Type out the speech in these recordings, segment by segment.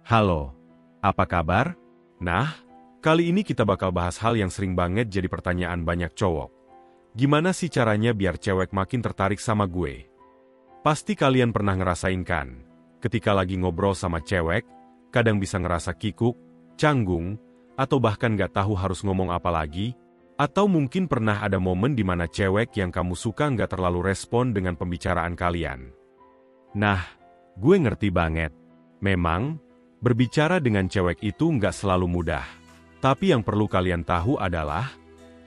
Halo, apa kabar? Nah, kali ini kita bakal bahas hal yang sering banget jadi pertanyaan banyak cowok. Gimana sih caranya biar cewek makin tertarik sama gue? Pasti kalian pernah ngerasain kan? Ketika lagi ngobrol sama cewek, kadang bisa ngerasa kikuk, canggung, atau bahkan gak tahu harus ngomong apa lagi. Atau mungkin pernah ada momen di mana cewek yang kamu suka gak terlalu respon dengan pembicaraan kalian. Nah, gue ngerti banget. Memang, berbicara dengan cewek itu nggak selalu mudah. Tapi yang perlu kalian tahu adalah,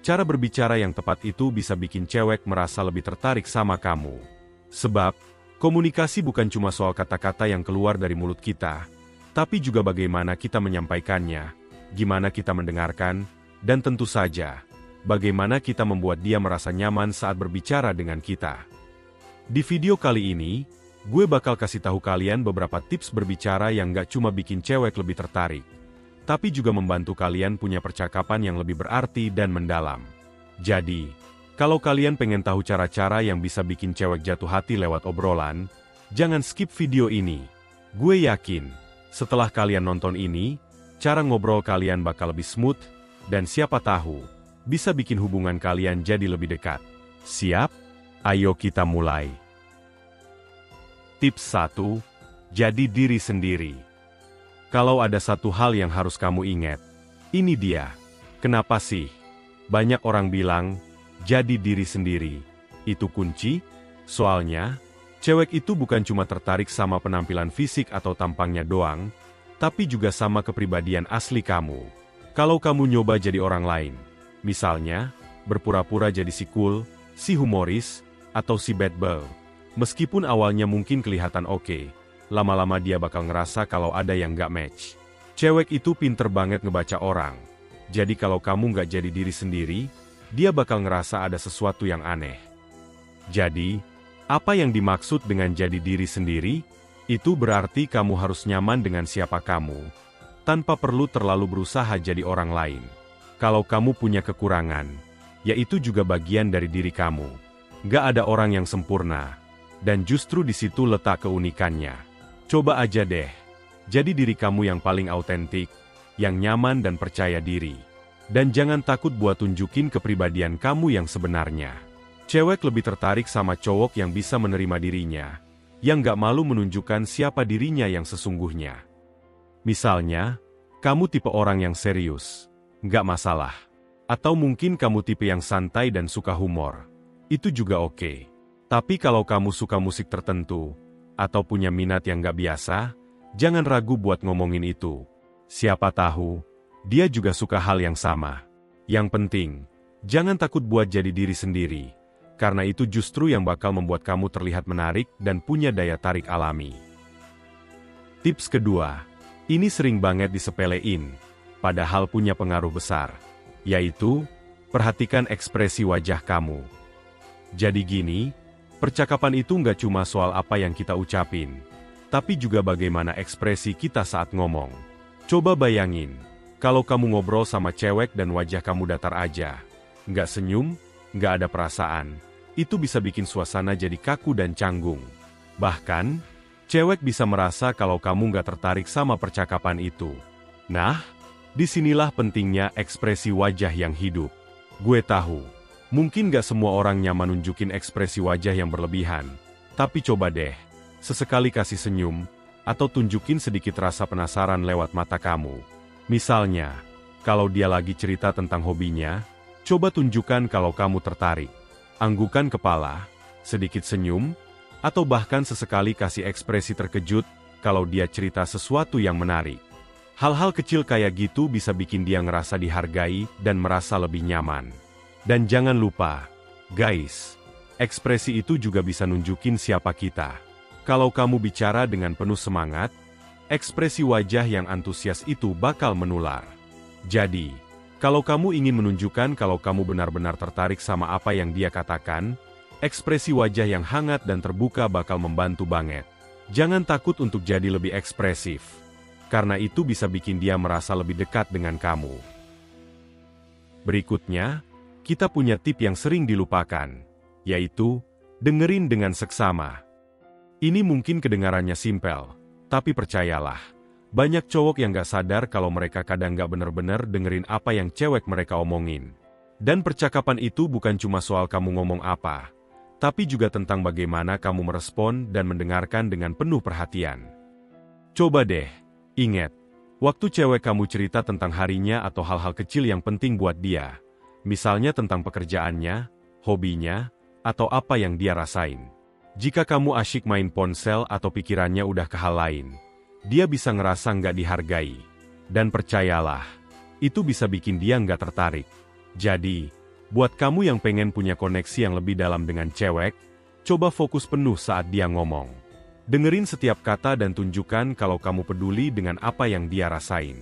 cara berbicara yang tepat itu bisa bikin cewek merasa lebih tertarik sama kamu. Sebab, komunikasi bukan cuma soal kata-kata yang keluar dari mulut kita, tapi juga bagaimana kita menyampaikannya, gimana kita mendengarkan, dan tentu saja, bagaimana kita membuat dia merasa nyaman saat berbicara dengan kita. Di video kali ini, gue bakal kasih tahu kalian beberapa tips berbicara yang gak cuma bikin cewek lebih tertarik, tapi juga membantu kalian punya percakapan yang lebih berarti dan mendalam. Jadi, kalau kalian pengen tahu cara-cara yang bisa bikin cewek jatuh hati lewat obrolan, jangan skip video ini. Gue yakin, setelah kalian nonton ini, cara ngobrol kalian bakal lebih smooth, dan siapa tahu, bisa bikin hubungan kalian jadi lebih dekat. Siap? Ayo kita mulai. Tips 1. Jadi diri sendiri. Kalau ada satu hal yang harus kamu ingat, ini dia. Kenapa sih? Banyak orang bilang, jadi diri sendiri. Itu kunci? Soalnya, cewek itu bukan cuma tertarik sama penampilan fisik atau tampangnya doang, tapi juga sama kepribadian asli kamu. Kalau kamu nyoba jadi orang lain, misalnya, berpura-pura jadi si cool, si humoris, atau si bad boy. Meskipun awalnya mungkin kelihatan oke, lama-lama dia bakal ngerasa kalau ada yang gak match. Cewek itu pinter banget ngebaca orang. Jadi kalau kamu gak jadi diri sendiri, dia bakal ngerasa ada sesuatu yang aneh. Jadi, apa yang dimaksud dengan jadi diri sendiri? Itu berarti kamu harus nyaman dengan siapa kamu, tanpa perlu terlalu berusaha jadi orang lain. Kalau kamu punya kekurangan, ya itu juga bagian dari diri kamu. Gak ada orang yang sempurna. Dan justru di situ letak keunikannya. Coba aja deh, jadi diri kamu yang paling autentik, yang nyaman dan percaya diri. Dan jangan takut buat tunjukin kepribadian kamu yang sebenarnya. Cewek lebih tertarik sama cowok yang bisa menerima dirinya, yang gak malu menunjukkan siapa dirinya yang sesungguhnya. Misalnya, kamu tipe orang yang serius, gak masalah. Atau mungkin kamu tipe yang santai dan suka humor. Itu juga oke. Tapi kalau kamu suka musik tertentu, atau punya minat yang gak biasa, jangan ragu buat ngomongin itu. Siapa tahu, dia juga suka hal yang sama. Yang penting, jangan takut buat jadi diri sendiri, karena itu justru yang bakal membuat kamu terlihat menarik dan punya daya tarik alami. Tips kedua, ini sering banget disepelein, padahal punya pengaruh besar, yaitu, perhatikan ekspresi wajah kamu. Jadi gini, percakapan itu nggak cuma soal apa yang kita ucapin, tapi juga bagaimana ekspresi kita saat ngomong. Coba bayangin, kalau kamu ngobrol sama cewek dan wajah kamu datar aja, nggak senyum, nggak ada perasaan, itu bisa bikin suasana jadi kaku dan canggung. Bahkan, cewek bisa merasa kalau kamu nggak tertarik sama percakapan itu. Nah, disinilah pentingnya ekspresi wajah yang hidup. Gue tahu, mungkin gak semua orang nyaman nunjukin ekspresi wajah yang berlebihan, tapi coba deh, sesekali kasih senyum, atau tunjukin sedikit rasa penasaran lewat mata kamu. Misalnya, kalau dia lagi cerita tentang hobinya, coba tunjukkan kalau kamu tertarik. Anggukan kepala, sedikit senyum, atau bahkan sesekali kasih ekspresi terkejut kalau dia cerita sesuatu yang menarik. Hal-hal kecil kayak gitu bisa bikin dia ngerasa dihargai dan merasa lebih nyaman. Dan jangan lupa, guys, ekspresi itu juga bisa nunjukin siapa kita. Kalau kamu bicara dengan penuh semangat, ekspresi wajah yang antusias itu bakal menular. Jadi, kalau kamu ingin menunjukkan kalau kamu benar-benar tertarik sama apa yang dia katakan, ekspresi wajah yang hangat dan terbuka bakal membantu banget. Jangan takut untuk jadi lebih ekspresif, karena itu bisa bikin dia merasa lebih dekat dengan kamu. Berikutnya, kita punya tip yang sering dilupakan, yaitu, dengerin dengan seksama. Ini mungkin kedengarannya simpel, tapi percayalah, Banyak cowok yang gak sadar kalau mereka kadang gak bener-bener dengerin apa yang cewek mereka omongin. Dan percakapan itu bukan cuma soal kamu ngomong apa, tapi juga tentang bagaimana kamu merespon dan mendengarkan dengan penuh perhatian. Coba deh, ingat, waktu cewek kamu cerita tentang harinya atau hal-hal kecil yang penting buat dia, misalnya tentang pekerjaannya, hobinya, atau apa yang dia rasain. Jika kamu asyik main ponsel atau pikirannya udah ke hal lain, dia bisa ngerasa nggak dihargai. Dan percayalah, itu bisa bikin dia nggak tertarik. Jadi, buat kamu yang pengen punya koneksi yang lebih dalam dengan cewek, coba fokus penuh saat dia ngomong. Dengerin setiap kata dan tunjukkan kalau kamu peduli dengan apa yang dia rasain.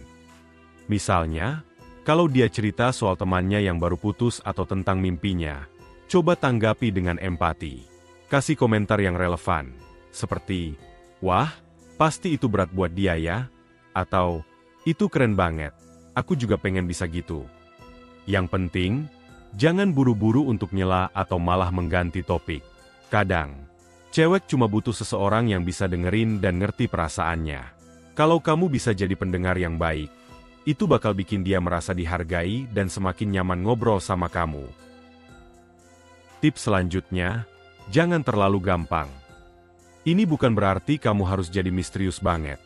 Misalnya, kalau dia cerita soal temannya yang baru putus atau tentang mimpinya, coba tanggapi dengan empati. Kasih komentar yang relevan, seperti, "Wah, pasti itu berat buat dia ya," atau "Itu keren banget, aku juga pengen bisa gitu." Yang penting, jangan buru-buru untuk nyela atau malah mengganti topik. Kadang, cewek cuma butuh seseorang yang bisa dengerin dan ngerti perasaannya. Kalau kamu bisa jadi pendengar yang baik, itu bakal bikin dia merasa dihargai dan semakin nyaman ngobrol sama kamu. Tips selanjutnya, jangan terlalu gampang. Ini bukan berarti kamu harus jadi misterius banget,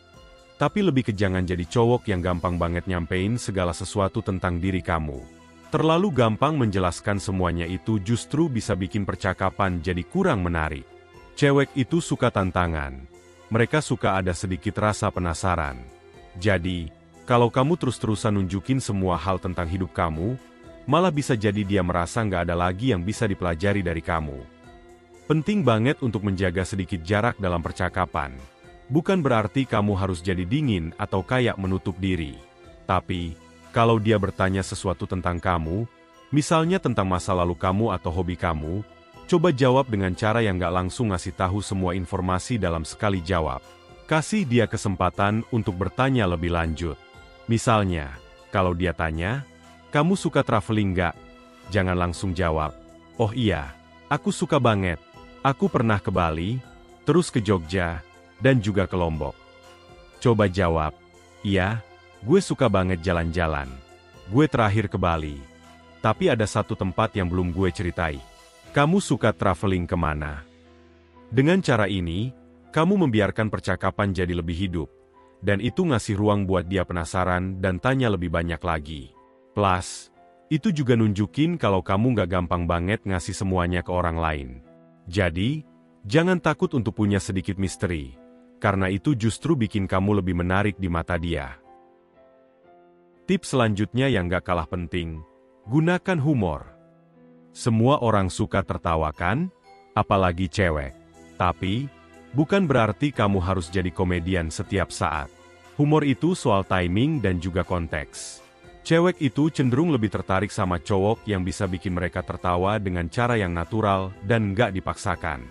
tapi lebih ke jangan jadi cowok yang gampang banget nyampein segala sesuatu tentang diri kamu. Terlalu gampang menjelaskan semuanya itu justru bisa bikin percakapan jadi kurang menarik. Cewek itu suka tantangan. Mereka suka ada sedikit rasa penasaran. Jadi, kalau kamu terus-terusan nunjukin semua hal tentang hidup kamu, malah bisa jadi dia merasa nggak ada lagi yang bisa dipelajari dari kamu. Penting banget untuk menjaga sedikit jarak dalam percakapan. Bukan berarti kamu harus jadi dingin atau kayak menutup diri. Tapi, kalau dia bertanya sesuatu tentang kamu, misalnya tentang masa lalu kamu atau hobi kamu, coba jawab dengan cara yang gak langsung ngasih tahu semua informasi dalam sekali jawab. Kasih dia kesempatan untuk bertanya lebih lanjut. Misalnya, kalau dia tanya, "Kamu suka traveling gak?" Jangan langsung jawab, "Oh iya, aku suka banget. Aku pernah ke Bali, terus ke Jogja, dan juga ke Lombok." Coba jawab, "Iya, gue suka banget jalan-jalan. Gue terakhir ke Bali. Tapi ada satu tempat yang belum gue ceritai. Kamu suka traveling kemana?" Dengan cara ini, kamu membiarkan percakapan jadi lebih hidup. Dan itu ngasih ruang buat dia penasaran dan tanya lebih banyak lagi. Plus, itu juga nunjukin kalau kamu nggak gampang banget ngasih semuanya ke orang lain. Jadi, jangan takut untuk punya sedikit misteri. Karena itu justru bikin kamu lebih menarik di mata dia. Tips selanjutnya yang gak kalah penting, gunakan humor. Semua orang suka tertawakan, apalagi cewek. Tapi, bukan berarti kamu harus jadi komedian setiap saat. Humor itu soal timing dan juga konteks. Cewek itu cenderung lebih tertarik sama cowok yang bisa bikin mereka tertawa dengan cara yang natural dan gak dipaksakan.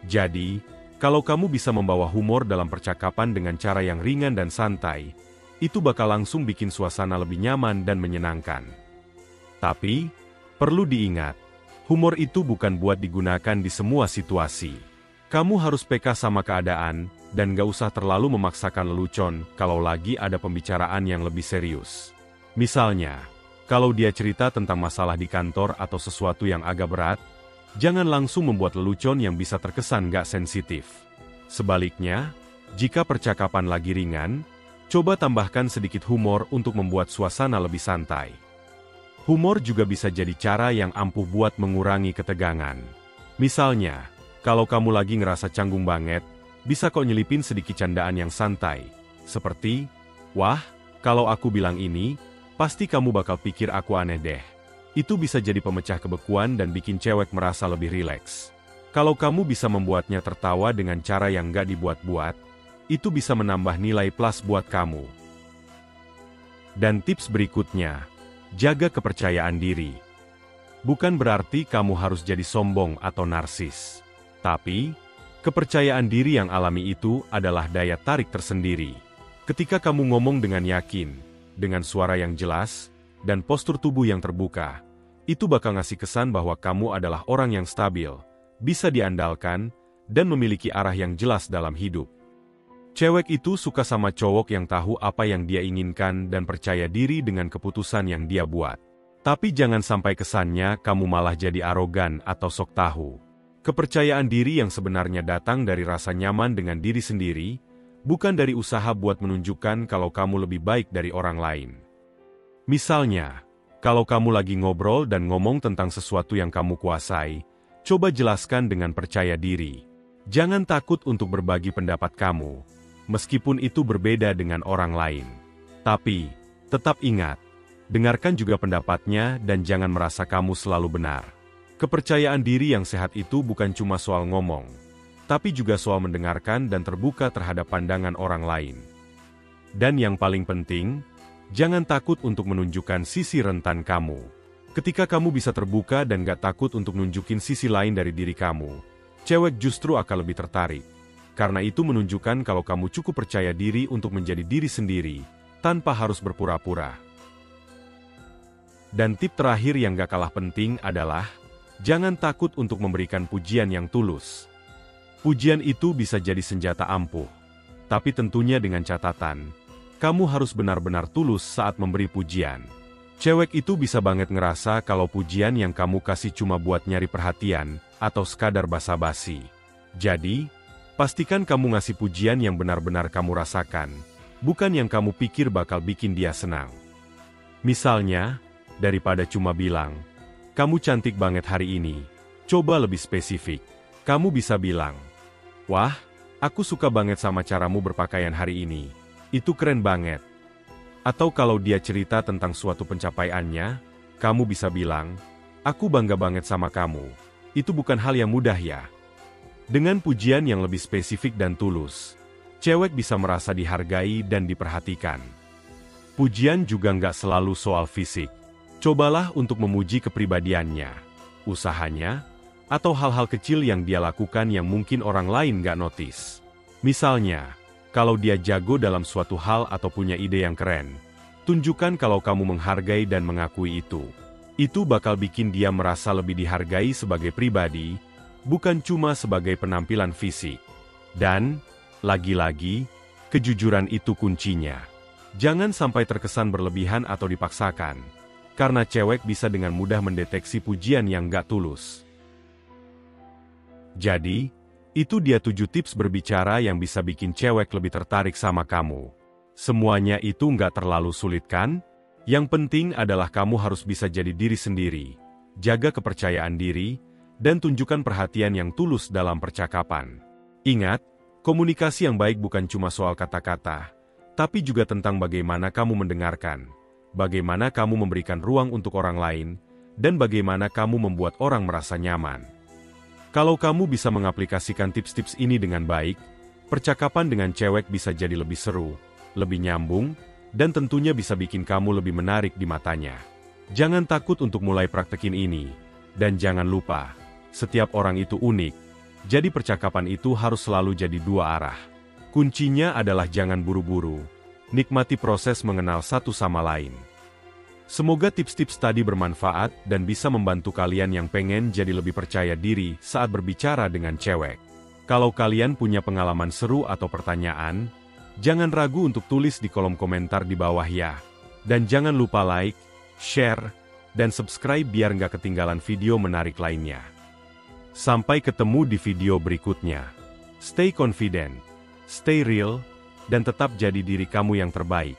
Jadi, kalau kamu bisa membawa humor dalam percakapan dengan cara yang ringan dan santai, itu bakal langsung bikin suasana lebih nyaman dan menyenangkan. Tapi, perlu diingat, humor itu bukan buat digunakan di semua situasi. Kamu harus peka sama keadaan, dan gak usah terlalu memaksakan lelucon kalau lagi ada pembicaraan yang lebih serius. Misalnya, kalau dia cerita tentang masalah di kantor atau sesuatu yang agak berat, jangan langsung membuat lelucon yang bisa terkesan gak sensitif. Sebaliknya, jika percakapan lagi ringan, coba tambahkan sedikit humor untuk membuat suasana lebih santai. Humor juga bisa jadi cara yang ampuh buat mengurangi ketegangan. Misalnya, kalau kamu lagi ngerasa canggung banget, bisa kok nyelipin sedikit candaan yang santai. Seperti, "Wah, kalau aku bilang ini, pasti kamu bakal pikir aku aneh deh." Itu bisa jadi pemecah kebekuan dan bikin cewek merasa lebih rileks. Kalau kamu bisa membuatnya tertawa dengan cara yang gak dibuat-buat, itu bisa menambah nilai plus buat kamu. Dan tips berikutnya, jaga kepercayaan diri. Bukan berarti kamu harus jadi sombong atau narsis. Tapi, kepercayaan diri yang alami itu adalah daya tarik tersendiri. Ketika kamu ngomong dengan yakin, dengan suara yang jelas, dan postur tubuh yang terbuka, itu bakal ngasih kesan bahwa kamu adalah orang yang stabil, bisa diandalkan, dan memiliki arah yang jelas dalam hidup. Cewek itu suka sama cowok yang tahu apa yang dia inginkan dan percaya diri dengan keputusan yang dia buat. Tapi jangan sampai kesannya kamu malah jadi arogan atau sok tahu. Kepercayaan diri yang sebenarnya datang dari rasa nyaman dengan diri sendiri, bukan dari usaha buat menunjukkan kalau kamu lebih baik dari orang lain. Misalnya, kalau kamu lagi ngobrol dan ngomong tentang sesuatu yang kamu kuasai, coba jelaskan dengan percaya diri. Jangan takut untuk berbagi pendapat kamu, meskipun itu berbeda dengan orang lain. Tapi, tetap ingat, dengarkan juga pendapatnya dan jangan merasa kamu selalu benar. Kepercayaan diri yang sehat itu bukan cuma soal ngomong, tapi juga soal mendengarkan dan terbuka terhadap pandangan orang lain. Dan yang paling penting, jangan takut untuk menunjukkan sisi rentan kamu. Ketika kamu bisa terbuka dan gak takut untuk nunjukin sisi lain dari diri kamu, cewek justru akan lebih tertarik. Karena itu menunjukkan kalau kamu cukup percaya diri untuk menjadi diri sendiri, tanpa harus berpura-pura. Dan tip terakhir yang gak kalah penting adalah, jangan takut untuk memberikan pujian yang tulus. Pujian itu bisa jadi senjata ampuh. Tapi tentunya dengan catatan, kamu harus benar-benar tulus saat memberi pujian. Cewek itu bisa banget ngerasa kalau pujian yang kamu kasih cuma buat nyari perhatian, atau sekadar basa-basi. Jadi, pastikan kamu ngasih pujian yang benar-benar kamu rasakan, bukan yang kamu pikir bakal bikin dia senang. Misalnya, daripada cuma bilang, "Kamu cantik banget hari ini," coba lebih spesifik. Kamu bisa bilang, "Wah, aku suka banget sama caramu berpakaian hari ini. Itu keren banget." Atau kalau dia cerita tentang suatu pencapaiannya, kamu bisa bilang, "Aku bangga banget sama kamu. Itu bukan hal yang mudah ya." Dengan pujian yang lebih spesifik dan tulus, cewek bisa merasa dihargai dan diperhatikan. Pujian juga nggak selalu soal fisik. Cobalah untuk memuji kepribadiannya, usahanya, atau hal-hal kecil yang dia lakukan yang mungkin orang lain nggak notice. Misalnya, kalau dia jago dalam suatu hal atau punya ide yang keren, tunjukkan kalau kamu menghargai dan mengakui itu. Itu bakal bikin dia merasa lebih dihargai sebagai pribadi, bukan cuma sebagai penampilan fisik. Dan, lagi-lagi, kejujuran itu kuncinya. Jangan sampai terkesan berlebihan atau dipaksakan, karena cewek bisa dengan mudah mendeteksi pujian yang gak tulus. Jadi, itu dia 7 tips berbicara yang bisa bikin cewek lebih tertarik sama kamu. Semuanya itu gak terlalu sulit kan? Yang penting adalah kamu harus bisa jadi diri sendiri, jaga kepercayaan diri, dan tunjukkan perhatian yang tulus dalam percakapan. Ingat, komunikasi yang baik bukan cuma soal kata-kata, tapi juga tentang bagaimana kamu mendengarkan, bagaimana kamu memberikan ruang untuk orang lain, dan bagaimana kamu membuat orang merasa nyaman. Kalau kamu bisa mengaplikasikan tips-tips ini dengan baik, percakapan dengan cewek bisa jadi lebih seru, lebih nyambung, dan tentunya bisa bikin kamu lebih menarik di matanya. Jangan takut untuk mulai praktekin ini, dan jangan lupa, setiap orang itu unik, jadi percakapan itu harus selalu jadi 2 arah. Kuncinya adalah jangan buru-buru, nikmati proses mengenal satu sama lain. Semoga tips-tips tadi bermanfaat dan bisa membantu kalian yang pengen jadi lebih percaya diri saat berbicara dengan cewek. Kalau kalian punya pengalaman seru atau pertanyaan, jangan ragu untuk tulis di kolom komentar di bawah ya. Dan jangan lupa like, share, dan subscribe biar nggak ketinggalan video menarik lainnya. Sampai ketemu di video berikutnya. Stay confident, stay real, dan tetap jadi diri kamu yang terbaik.